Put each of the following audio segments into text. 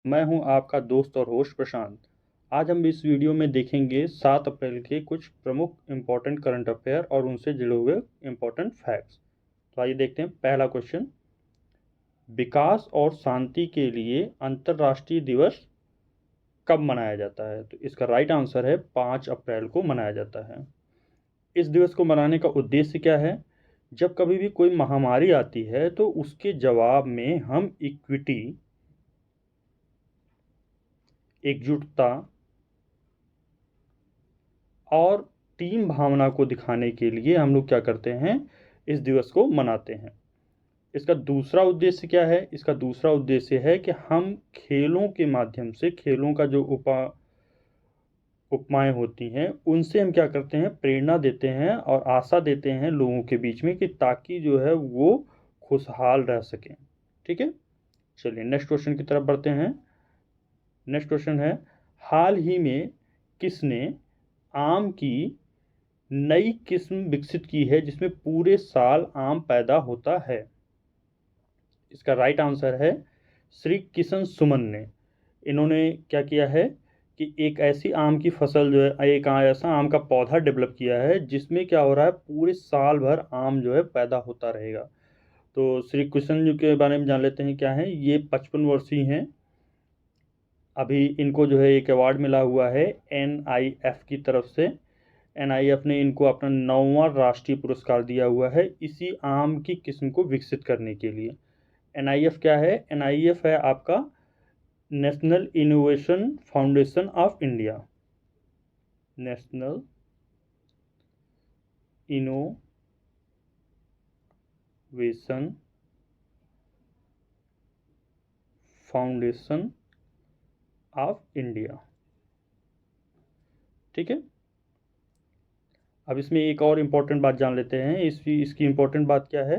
मैं हूं आपका दोस्त और होस्ट प्रशांत। आज हम इस वीडियो में देखेंगे 7 अप्रैल के कुछ प्रमुख इम्पोर्टेंट करंट अफेयर और उनसे जुड़े हुए इम्पोर्टेंट फैक्ट्स। तो आइए देखते हैं पहला क्वेश्चन। विकास और शांति के लिए अंतर्राष्ट्रीय दिवस कब मनाया जाता है? तो इसका राइट आंसर है 5 अप्रैल को मनाया जाता है। इस दिवस को मनाने का उद्देश्य क्या है? जब कभी भी कोई महामारी आती है तो उसके जवाब में हम इक्विटी, एकजुटता और टीम भावना को दिखाने के लिए हम लोग क्या करते हैं, इस दिवस को मनाते हैं। इसका दूसरा उद्देश्य क्या है? इसका दूसरा उद्देश्य है कि हम खेलों के माध्यम से, खेलों का जो उपमाएं होती हैं उनसे हम क्या करते हैं, प्रेरणा देते हैं और आशा देते हैं लोगों के बीच में कि ताकि जो है वो खुशहाल रह सकें। ठीक है, चलिए नेक्स्ट क्वेश्चन की तरफ बढ़ते हैं। नेक्स्ट क्वेश्चन है, हाल ही में किसने आम की नई किस्म विकसित की है जिसमें पूरे साल आम पैदा होता है? इसका राइट आंसर है श्री किशन सुमन ने। इन्होंने क्या किया है कि एक ऐसी आम की फसल जो है, एक ऐसा आम का पौधा डेवलप किया है जिसमें क्या हो रहा है, पूरे साल भर आम जो है पैदा होता रहेगा। तो श्री किशन जी के बारे में जान लेते हैं क्या है। ये 55 वर्षीय हैं। अभी इनको जो है एक अवार्ड मिला हुआ है NIF की तरफ से। NIF ने इनको अपना 9वां राष्ट्रीय पुरस्कार दिया हुआ है इसी आम की किस्म को विकसित करने के लिए। NIF क्या है? NIF है आपका national innovation foundation of India. National innovation foundation of India. ठीक है, अब इसमें एक और इम्पोर्टेंट बात जान लेते हैं। इसकी इम्पोर्टेंट बात क्या है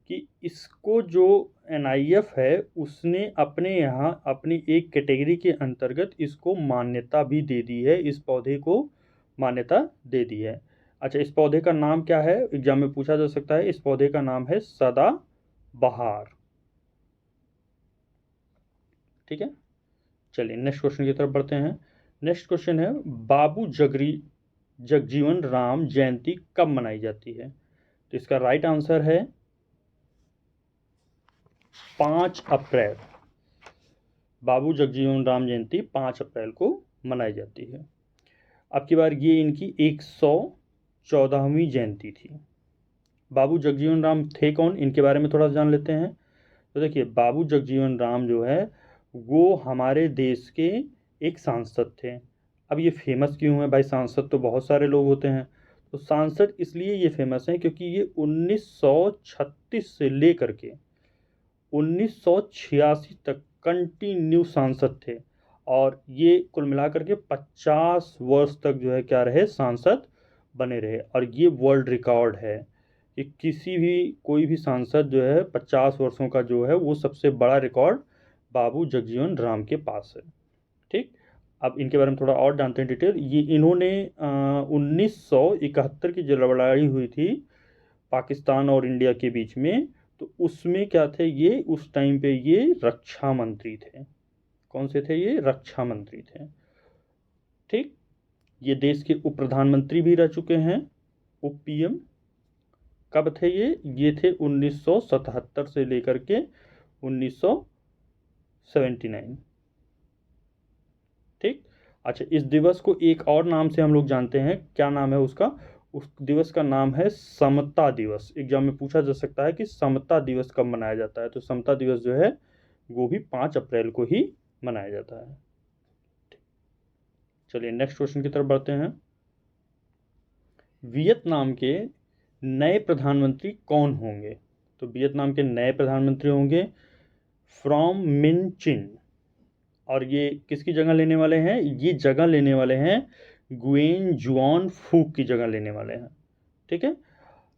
कि इसको जो NIF है उसने अपने यहाँ अपनी एक कैटेगरी के अंतर्गत इसको मान्यता भी दे दी है, इस पौधे को मान्यता दे दी है। अच्छा, इस पौधे का नाम क्या है? एग्जाम में पूछा जा सकता है। इस पौधे का नाम है सदा बहार। ठीक है, चलिए नेक्स्ट क्वेश्चन की तरफ बढ़ते हैं। नेक्स्ट क्वेश्चन है, बाबू जगजीवन राम जयंती कब मनाई जाती है? तो इसका राइट आंसर है 5 अप्रैल। बाबू जगजीवन राम जयंती 5 अप्रैल को मनाई जाती है। अब की बार ये इनकी 114वीं जयंती थी। बाबू जगजीवन राम थे कौन, इनके बारे में थोड़ा जान लेते हैं। तो देखिए, बाबू जगजीवन राम जो है वो हमारे देश के एक सांसद थे। अब ये फेमस क्यों है भाई? सांसद तो बहुत सारे लोग होते हैं, तो सांसद इसलिए ये फेमस हैं क्योंकि ये 1936 से लेकर के 1986 तक कंटिन्यू सांसद थे और ये कुल मिलाकर के 50 वर्ष तक जो है क्या रहे, सांसद बने रहे। और ये वर्ल्ड रिकॉर्ड है कि किसी भी कोई भी सांसद जो है 50 वर्षों का जो है, वो सबसे बड़ा रिकॉर्ड बाबू जगजीवन राम के पास है। ठीक, अब इनके बारे में थोड़ा और जानते हैं डिटेल। ये इन्होंने 1971 की जो लड़ाई हुई थी पाकिस्तान और इंडिया के बीच में, तो उसमें क्या थे ये, उस टाइम पे ये रक्षा मंत्री थे। कौन से थे ये? रक्षा मंत्री थे। ठीक, ये देश के उप प्रधानमंत्री भी रह चुके हैं, उप PM। कब थे ये थे 1977 से लेकर के 1979। ठीक, अच्छा, इस दिवस को एक और नाम से हम लोग जानते हैं। क्या नाम है उसका? उस दिवस का नाम है समता दिवस। एग्जाम में पूछा जा सकता है कि समता दिवस कब मनाया जाता है। तो समता दिवस जो है वो भी 5 अप्रैल को ही मनाया जाता है। चलिए नेक्स्ट क्वेश्चन की तरफ बढ़ते हैं। वियतनाम के नए प्रधानमंत्री कौन होंगे? तो वियतनाम के नए प्रधानमंत्री होंगे फ्रॉम मिन चिन। और ये किसकी जगह लेने वाले हैं? ये जगह लेने वाले हैं गुएन जुआन फूक की जगह लेने वाले हैं। ठीक है,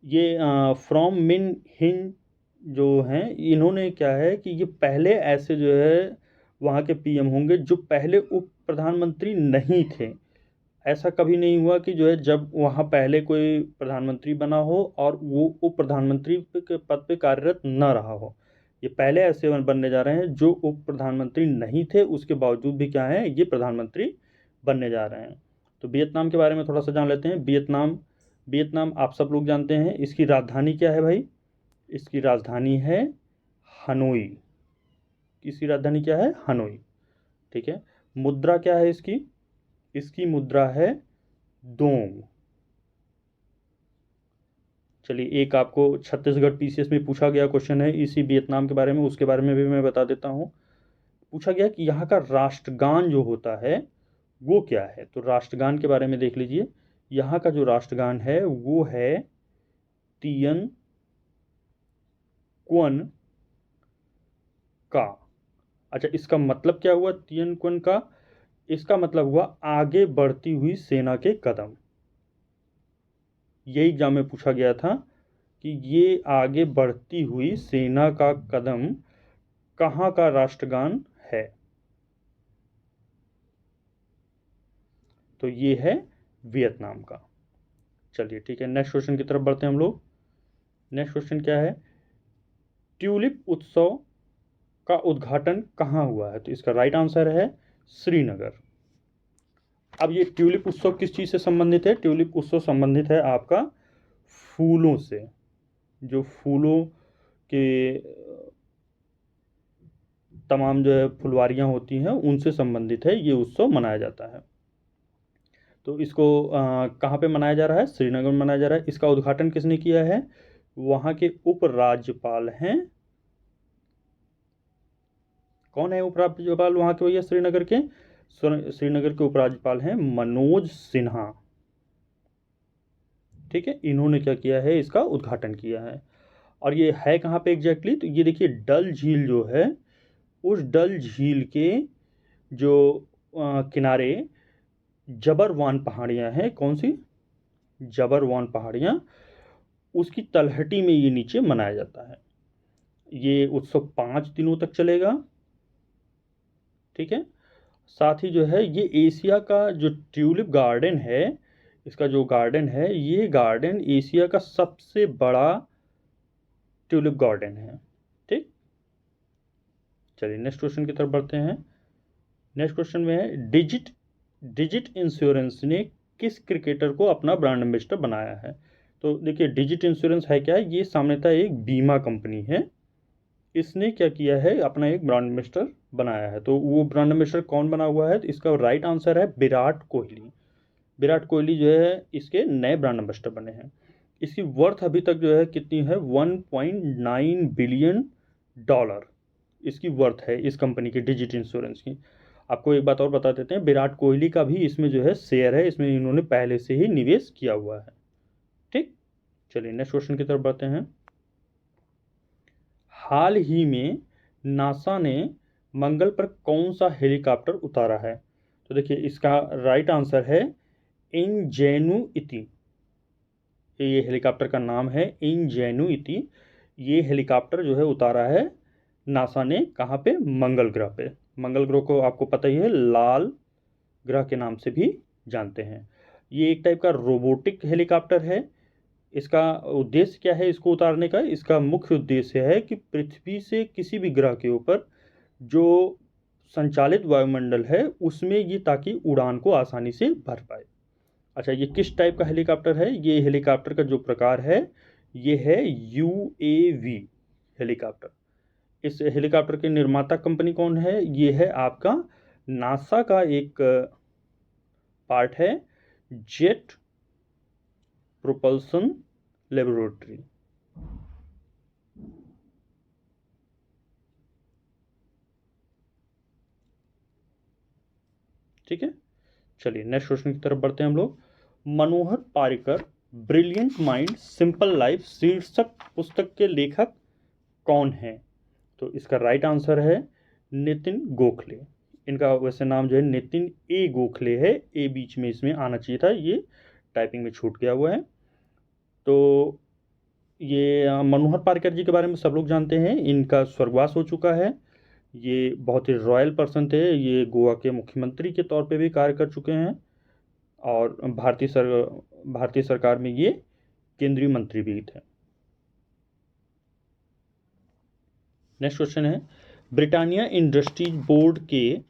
ये फ्रॉम मिन हिन जो हैं, इन्होंने क्या है कि ये पहले ऐसे जो है वहाँ के PM होंगे जो पहले उप प्रधानमंत्री नहीं थे। ऐसा कभी नहीं हुआ कि जो है जब वहाँ पहले कोई प्रधानमंत्री बना हो और वो उप प्रधानमंत्री के पद पे कार्यरत न रहा हो। ये पहले ऐसे बनने जा रहे हैं जो उप प्रधानमंत्री नहीं थे, उसके बावजूद भी क्या है, ये प्रधानमंत्री बनने जा रहे हैं। तो वियतनाम के बारे में थोड़ा सा जान लेते हैं। वियतनाम आप सब लोग जानते हैं। इसकी राजधानी क्या है भाई? इसकी राजधानी है हनोई। इसकी राजधानी क्या है? हनोई। ठीक है। मुद्रा क्या है इसकी? इसकी मुद्रा है दोंग। चलिए, एक आपको छत्तीसगढ़ पीसीएस में पूछा गया क्वेश्चन है इसी वियतनाम के बारे में, उसके बारे में भी मैं बता देता हूँ। पूछा गया कि यहाँ का राष्ट्रगान जो होता है वो क्या है। तो राष्ट्रगान के बारे में देख लीजिए। यहाँ का जो राष्ट्रगान है वो है तियन क्वन का। अच्छा, इसका मतलब क्या हुआ तियन क्वन का? इसका मतलब हुआ आगे बढ़ती हुई सेना के कदम। यही एग्जाम में पूछा गया था कि ये आगे बढ़ती हुई सेना का कदम कहाँ का राष्ट्रगान है। तो ये है वियतनाम का। चलिए ठीक है, नेक्स्ट क्वेश्चन की तरफ बढ़ते हैं हम लोग। नेक्स्ट क्वेश्चन क्या है? ट्यूलिप उत्सव का उद्घाटन कहाँ हुआ है? तो इसका राइट आंसर है श्रीनगर। अब ये ट्यूलिप उत्सव किस चीज़ से संबंधित है? ट्यूलिप उत्सव संबंधित है आपका फूलों से। जो फूलों के तमाम जो है फुलवारियाँ होती हैं उनसे संबंधित है, ये उत्सव मनाया जाता है। तो इसको कहाँ पे मनाया जा रहा है? श्रीनगर में मनाया जा रहा है। इसका उद्घाटन किसने किया है? वहाँ के उपराज्यपाल हैं। कौन है उपराज्यपाल वहाँ के भैया श्रीनगर के? श्रीनगर के उपराज्यपाल हैं मनोज सिन्हा। ठीक है, इन्होंने क्या किया है? इसका उद्घाटन किया है। और ये है कहाँ पे एग्जैक्टली? तो ये देखिए, डल झील जो है, उस डल झील के जो किनारे जबरवान पहाड़ियाँ हैं। कौन सी? जबरवान पहाड़ियाँ। उसकी तलहटी में ये नीचे मनाया जाता है। ये उत्सव 5 दिनों तक चलेगा। ठीक है। साथ ही जो है ये एशिया का जो ट्यूलिप गार्डन है, इसका जो गार्डन है, ये गार्डन एशिया का सबसे बड़ा ट्यूलिप गार्डन है। ठीक। चलिए नेक्स्ट क्वेश्चन की तरफ बढ़ते हैं। नेक्स्ट क्वेश्चन में है डिजिट इंश्योरेंस ने किस क्रिकेटर को अपना ब्रांड एम्बेसडर बनाया है? तो देखिए, डिजिट इंश्योरेंस है क्या है? ये सामान्यतः एक बीमा कंपनी है। इसने क्या किया है? अपना एक ब्रांड एम्बेसडर बनाया है। तो वो ब्रांड एम्बेसडर कौन बना हुआ है? तो इसका राइट आंसर है विराट कोहली। विराट कोहली जो है इसके नए ब्रांड एम्बेसडर बने हैं। इसकी वर्थ अभी तक जो है कितनी है? 1.9 बिलियन डॉलर इसकी वर्थ है इस कंपनी की, डिजिट इंश्योरेंस की। आपको एक बात और बता देते हैं, विराट कोहली का भी इसमें जो है शेयर है, इसमें इन्होंने पहले से ही निवेश किया हुआ है। ठीक। चलिए नेक्स्ट क्वेश्चन की तरफ बढ़ते हैं। हाल ही में नासा ने मंगल पर कौन सा हेलीकॉप्टर उतारा है? तो देखिए, इसका राइट आंसर है इंजेनुइटी। ये हेलीकॉप्टर का नाम है इंजेनुइटी। ये हेलीकॉप्टर जो है उतारा है नासा ने। कहाँ पे? मंगल ग्रह पे। मंगल ग्रह को आपको पता ही है लाल ग्रह के नाम से भी जानते हैं। ये एक टाइप का रोबोटिक हेलीकॉप्टर है। इसका उद्देश्य क्या है इसको उतारने का? इसका मुख्य उद्देश्य है कि पृथ्वी से किसी भी ग्रह के ऊपर जो संचालित वायुमंडल है उसमें ये, ताकि उड़ान को आसानी से भर पाए। अच्छा, ये किस टाइप का हेलीकॉप्टर है? ये हेलीकॉप्टर का जो प्रकार है ये है UAV हेलीकॉप्टर। इस हेलीकॉप्टर के निर्माता कंपनी कौन है? ये है आपका नासा का एक पार्ट है, जेट प्रोपल्सन लेबोरेटरी। ठीक है। चलिए नेक्स्ट क्वेश्चन की तरफ बढ़ते हैं हम लोग। Manohar Parrikar brilliant mind simple life शीर्षक पुस्तक के लेखक कौन है? तो इसका राइट आंसर है नितिन गोखले। इनका वैसे नाम जो है नितिन ए गोखले है। ए बीच में इसमें आना चाहिए था, ये टाइपिंग में छूट गया हुआ है। तो ये मनोहर पारिकर जी के बारे में सब लोग जानते हैं। इनका स्वर्गवास हो चुका है। ये बहुत ही रॉयल पर्सन थे। ये गोवा के मुख्यमंत्री के तौर पे भी कार्य कर चुके हैं और भारतीय सरकार में ये केंद्रीय मंत्री भी थे। नेक्स्ट क्वेश्चन है, ब्रिटानिया इंडस्ट्रीज बोर्ड के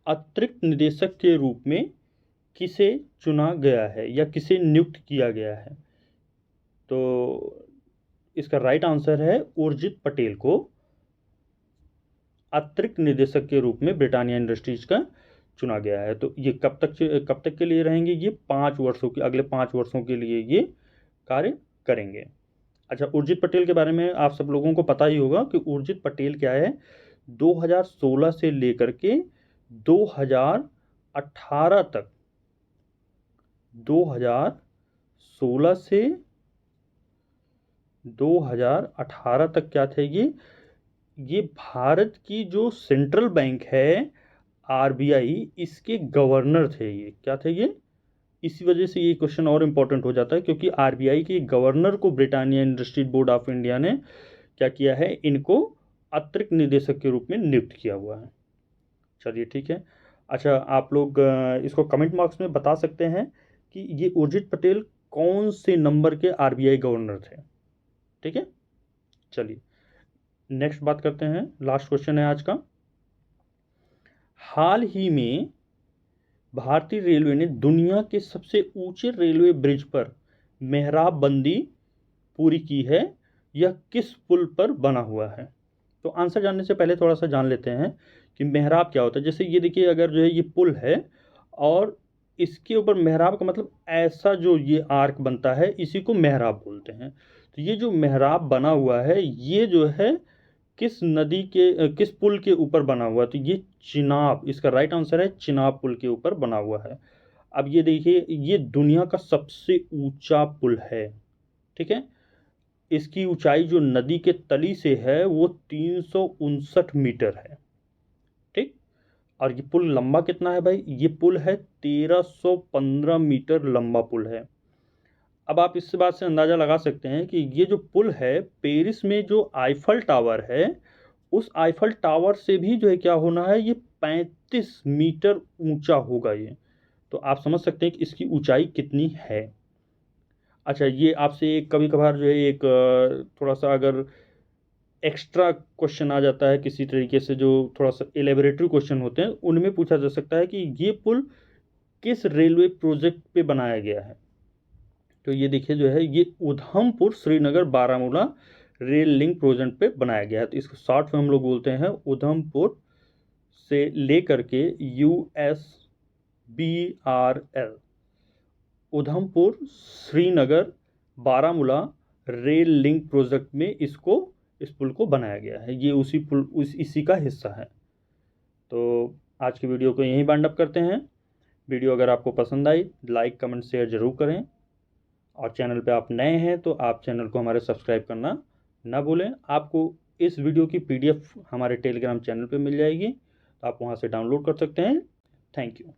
अतिरिक्त निदेशक के रूप में किसे चुना गया है या किसे नियुक्त किया गया है? तो इसका राइट आंसर है उर्जित पटेल को अतिरिक्त निदेशक के रूप में ब्रिटानिया इंडस्ट्रीज का चुना गया है। तो ये कब तक के लिए रहेंगे? ये 5 वर्षों के, अगले 5 वर्षों के लिए ये कार्य करेंगे। अच्छा, उर्जित पटेल के बारे में आप सब लोगों को पता ही होगा कि उर्जित पटेल क्या है, 2016 से लेकर के 2018 तक, 2016 से 2018 तक क्या थे ये भारत की जो सेंट्रल बैंक है आरबीआई, इसके गवर्नर थे। ये क्या थे ये? इसी वजह से ये क्वेश्चन और इम्पोर्टेंट हो जाता है, क्योंकि आरबीआई के गवर्नर को Britannia industries board of India ने क्या किया है, इनको अतिरिक्त निदेशक के रूप में नियुक्त किया हुआ है। चलिए ठीक है। अच्छा, आप लोग इसको कमेंट बॉक्स में बता सकते हैं कि ये उर्जित पटेल कौन से नंबर के आरबीआई गवर्नर थे। ठीक है, चलिए नेक्स्ट बात करते हैं। लास्ट क्वेश्चन है आज का। हाल ही में भारतीय रेलवे ने दुनिया के सबसे ऊंचे रेलवे ब्रिज पर मेहराब बंदी पूरी की है। यह किस पुल पर बना हुआ है? तो आंसर जानने से पहले थोड़ा सा जान लेते हैं कि मेहराब क्या होता है। जैसे ये देखिए, अगर जो है ये पुल है और इसके ऊपर मेहराब का मतलब ऐसा जो ये आर्क बनता है, इसी को मेहराब बोलते हैं। तो ये जो मेहराब बना हुआ है, ये जो है किस नदी के, किस पुल के ऊपर बना हुआ है? तो ये चिनाब, इसका राइट आंसर है चिनाब पुल के ऊपर बना हुआ है। अब ये देखिए, ये दुनिया का सबसे ऊंचा पुल है। ठीक है, इसकी ऊंचाई जो नदी के तली से है वो 359 मीटर है। ठीक, और ये पुल लंबा कितना है भाई? ये पुल है 1315 मीटर लंबा पुल है। अब आप इस बात से अंदाज़ा लगा सकते हैं कि ये जो पुल है, पेरिस में जो आईफल टावर है, उस आईफल टावर से भी जो है क्या होना है, ये 35 मीटर ऊंचा होगा ये। तो आप समझ सकते हैं कि इसकी ऊंचाई कितनी है। अच्छा, ये आपसे एक कभी कभार जो है एक थोड़ा सा अगर एक्स्ट्रा क्वेश्चन आ जाता है किसी तरीके से, जो थोड़ा सा एलेबोरेटरी क्वेश्चन होते हैं, उनमें पूछा जा सकता है कि ये पुल किस रेलवे प्रोजेक्ट पे बनाया गया है। तो ये देखिए जो है, ये Udhampur Srinagar Baramulla rail link project पे बनाया गया है। तो इसको शॉर्ट में हम लोग बोलते हैं उधमपुर से लेकर के USBRL, Udhampur Srinagar Baramulla rail link project में इस पुल को बनाया गया है। ये इसी का हिस्सा है। तो आज की वीडियो को यहीं बाइंड अप करते हैं। वीडियो अगर आपको पसंद आई, लाइक कमेंट शेयर जरूर करें, और चैनल पे आप नए हैं तो आप चैनल को हमारे सब्सक्राइब करना ना भूलें। आपको इस वीडियो की PDF हमारे टेलीग्राम चैनल पे मिल जाएगी, तो आप वहाँ से डाउनलोड कर सकते हैं। Thank you.